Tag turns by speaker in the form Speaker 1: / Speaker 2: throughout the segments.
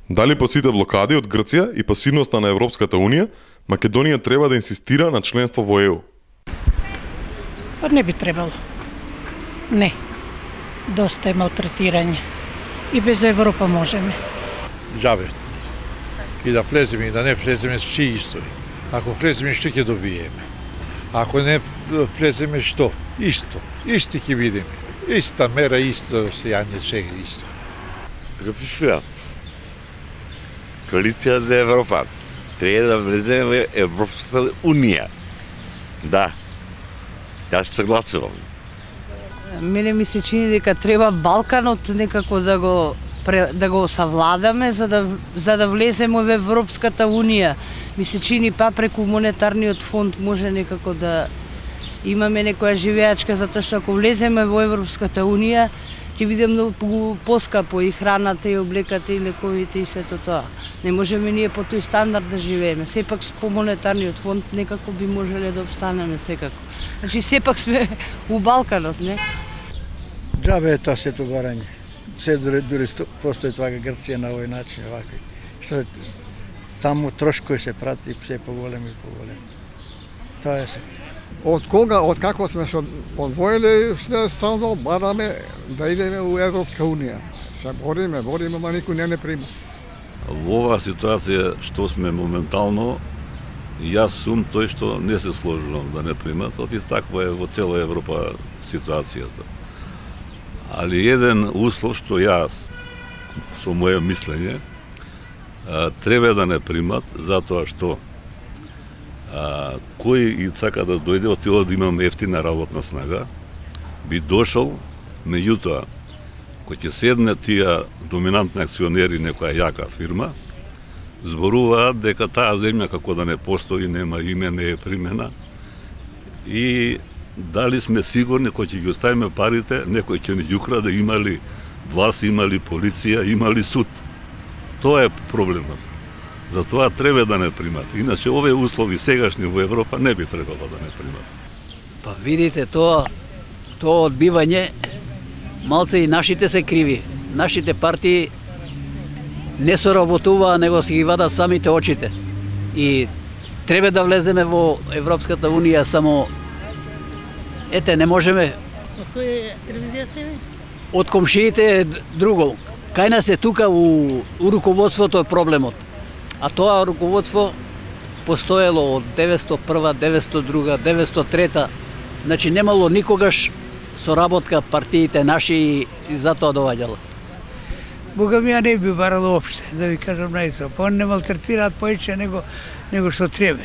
Speaker 1: Дали по сите блокади од Грција и пасивноста на Европската Унија, Македонија треба да инсистира на членство во ЕУ?
Speaker 2: Па не би требало. Не. Доста е малтретирање. И без Европа можеме.
Speaker 3: Џабе. И да влеземе и да не влеземе, си исто. Ако влеземе, што ќе добиеме? Ако не влеземе, што? Исто. Исти ќе видиме. Иста мера, исто сејање, сега исто.
Speaker 4: Така пишува. Коалиција за Европа. Треба да влеземе во Европската Унија. Да. Јас се согласувам.
Speaker 5: Мене ми се чини дека треба Балканот некако да го савладаме за да влеземе во Европската Унија. Ми се чини па преку монетарниот фонд може некако да имаме некоја живеачка, затоа што ако влеземе во Европската Унија ќе биде многу поскапо и храната и облеката и лековите и сето тоа. Не можеме ние по тој стандард да живееме. Сепак по монетарниот фонд некако би можеле да обстанеме секако. Значи сепак сме у Балканот, не?
Speaker 6: Џабе е тоа сето барање. Се дури постои тоа Грција на овој начин вакви. Што само трошкови се прати се поголеми и поголеми. Тоа е се.
Speaker 7: Од кога, од како сме се одвоили, сме стално бараме да идеме у Европска Унија. Се бориме, ма никој не прима.
Speaker 8: Во оваа ситуација што сме моментално, јас сум тој што не се сложувам да не примат, оти таква е во цела Европа ситуацијата. Али еден услов што јас, со моје мислење, треба да не примат, затоа што кој и сака да дојде од тоа да имаме ефтина работна снага, би дошол, меѓутоа, кој ќе седне тие доминантни акционери некоја јака фирма, зборуваат дека таа земја како да не постои, нема име, не е примена, и дали сме сигурни кој ќе ги оставиме парите, некој ќе ни ги украде, имали власт, имали полиција, имали суд. Тоа е проблемот. Затоа треба да не примат. Иначе овие услови сегашни во Европа не би требало да не примат.
Speaker 9: Па видите, тоа одбивање, малце и нашите се криви. Нашите партии не соработуваа, него си ги вадат самите очите. И треба да влеземе во Европската Унија, само ете, не можеме.
Speaker 5: Од која телевизија се ви?
Speaker 9: Од комшиите друго. Кај нас е тука у руководството е проблемот. А тоа руководство постоело од 901, 902, 903. Значи немало никогаш соработка партиите наши и затоа доваѓало.
Speaker 10: Бога ми, ја не би барало опште, да ви кажам најсо. Па не малтретираат повеќе него што треба.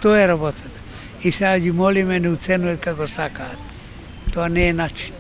Speaker 10: Тоа е работата. И сега ги молиме, не уценуваат како сакаат. Тоа не е начин.